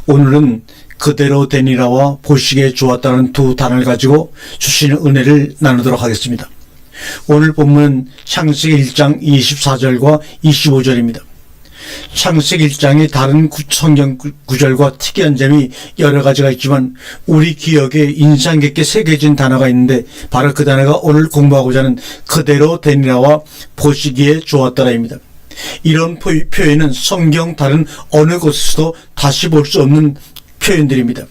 오늘은 그대로 되니라와 보시기에 좋았다는 두 단어를 가지고 주시는 은혜를 나누도록 하겠습니다. 오늘 본문은 창세기 1장 24절과 25절입니다. 창세기 1장의 다른 성경 구절과 특이한 점이 여러 가지가 있지만 우리 기억에 인상 깊게 새겨진 단어가 있는데 바로 그 단어가 오늘 공부하고자 하는 그대로 되니라와 보시기에 좋았더라입니다. 이런 표현은 성경 다른 어느 곳에서도 다시 볼 수 없는 표현들입니다.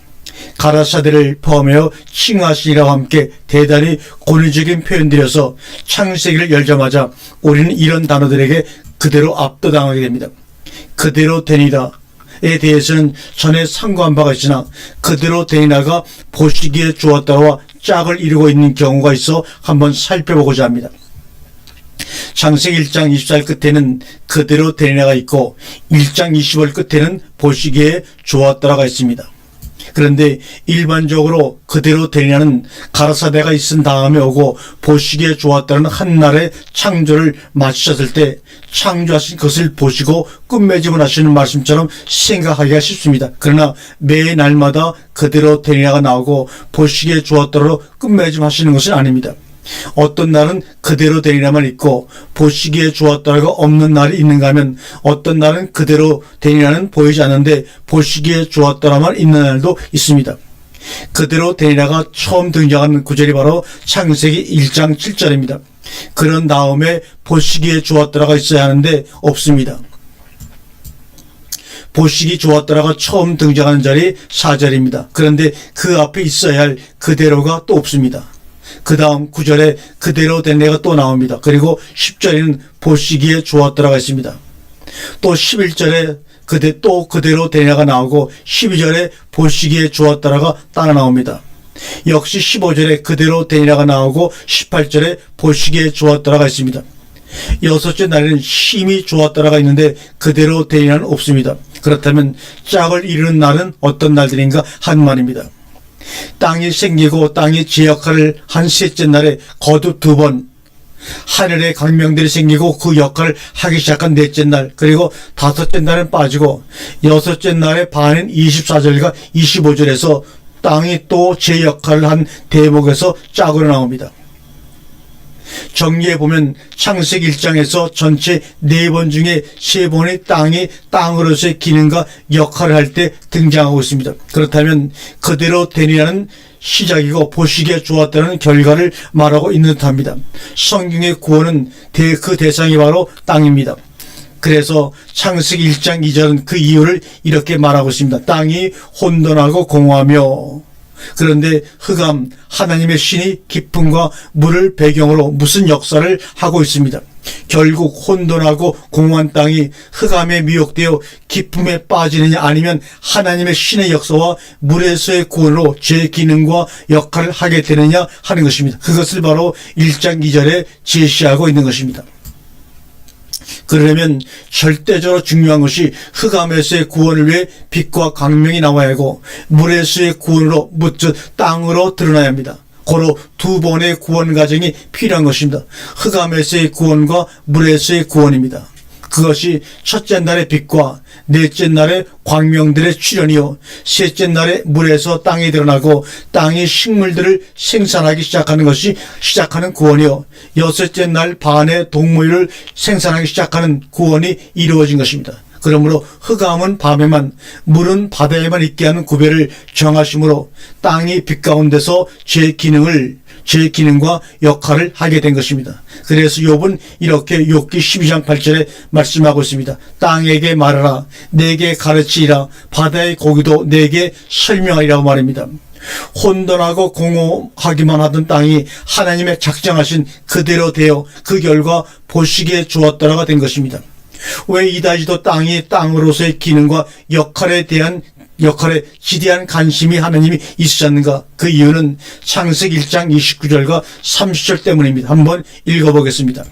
가라사대를 포함하여 칭하시니라와 함께 대단히 권위적인 표현들이어서 창세기를 열자마자 우리는 이런 단어들에게 그대로 압도당하게 됩니다. 그대로 되니라에 대해서는 전에 상고한 바가 있으나 그대로 되니라가 보시기에 좋았다와 짝을 이루고 있는 경우가 있어 한번 살펴보고자 합니다. 창세기 1장 24절 끝에는 그대로 되니라가 있고 1장 20절 끝에는 보시기에 좋았더라가 있습니다. 그런데 일반적으로 그대로 되니라는 가라사대가 있은 다음에 오고 보시기에 좋았다는 한날의 창조를 마치셨을 때 창조하신 것을 보시고 끝맺음을 하시는 말씀처럼 생각하기가 쉽습니다. 그러나 매 날마다 그대로 되니라가 나오고 보시기에 좋았다로 끝맺음 하시는 것은 아닙니다. 어떤 날은 그대로 되니라만 있고 보시기에 좋았다가 없는 날이 있는가 하면 어떤 날은 그대로 되니라는 보이지 않는데 보시기에 좋았다라만 있는 날도 있습니다. 그대로 되니라가 처음 등장하는 구절이 바로 창세기 1장 7절입니다. 그런 다음에 보시기에 좋았다가 있어야 하는데 없습니다. 보시기 좋았더라가 처음 등장하는 자리 4절입니다. 그런데 그 앞에 있어야 할 그대로가 또 없습니다. 그 다음 9절에 그대로 된 내가 또 나옵니다. 그리고 10절에는 보시기에 좋았더라가 있습니다. 또 11절에 그대로 되냐가 나오고 12절에 보시기에 좋았더라가 따라 나옵니다. 역시 15절에 그대로 되냐가 나오고 18절에 보시기에 좋았더라가 있습니다. 여섯째 날에는 심히 좋았더라가 있는데 그대로 되냐는 없습니다. 그렇다면 짝을 이루는 날은 어떤 날들인가 한 말입니다. 땅이 생기고 땅이 제 역할을 한 셋째 날에 거듭 2번 하늘의 강명들이 생기고 그 역할을 하기 시작한 넷째 날, 그리고 다섯째 날은 빠지고 여섯째 날의 반인 24절과 25절에서 땅이 또 제 역할을 한 대목에서 짝으로 나옵니다. 정리해보면 창세기 1장에서 전체 4번 중에 3번의 땅이 땅으로서의 기능과 역할을 할 때 등장하고 있습니다. 그렇다면 그대로 되니라는 시작이고 보시기에 좋았다는 결과를 말하고 있는 듯합니다. 성경의 구원은 그 대상이 바로 땅입니다. 그래서 창세기 1장 2절은 그 이유를 이렇게 말하고 있습니다. 땅이 혼돈하고 공허하며 그런데 흑암, 하나님의 신이 깊음과 물을 배경으로 무슨 역사를 하고 있습니다. 결국 혼돈하고 공허한 땅이 흑암에 미혹되어 깊음에 빠지느냐 아니면 하나님의 신의 역사와 물에서의 구원으로 제 기능과 역할을 하게 되느냐 하는 것입니다. 그것을 바로 1장 2절에 제시하고 있는 것입니다. 그러려면 절대적으로 중요한 것이 흑암에서의 구원을 위해 빛과 광명이 나와야 하고 물에서의 구원으로 묻듯 땅으로 드러나야 합니다. 고로 2번의 구원 과정이 필요한 것입니다. 흑암에서의 구원과 물에서의 구원입니다. 그것이 첫째 날의 빛과 넷째 날의 광명들의 출현이요 셋째 날의 물에서 땅이 드러나고 땅이 식물들을 생산하기 시작하는 구원이요 여섯째 날 반의 동물을 생산하기 시작하는 구원이 이루어진 것입니다. 그러므로 흑암은 밤에만 물은 바다에만 있게 하는 구별을 정하심으로 땅이 빛 가운데서 제 기능과 역할을 하게 된 것입니다. 그래서 욥은 이렇게 욥기 12장 8절에 말씀하고 있습니다. 땅에게 말하라, 내게 가르치리라, 바다의 고기도 내게 설명하리라고 말입니다. 혼돈하고 공허하기만 하던 땅이 하나님의 작정하신 그대로 되어 그 결과 보시기에 좋았더라가 된 것입니다. 왜 이다지도 땅이 땅으로서의 기능과 역할에 지대한 관심이 하나님이 있으셨는가? 그 이유는 창세기 1장 29절과 30절 때문입니다. 한번 읽어보겠습니다.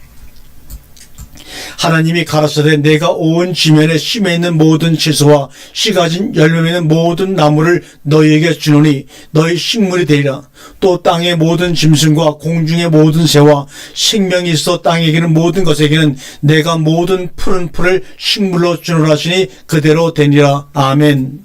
하나님이 가라사대 내가 온 지면에 심에 있는 모든 채소와 씨 가진 열매 있는 모든 나무를 너희에게 주노니 너희 식물이 되리라. 또 땅의 모든 짐승과 공중의 모든 새와 생명이 있어 땅에게는 모든 것에게는 내가 모든 푸른 풀을 식물로 주노라 하시니 그대로 되니라. 아멘.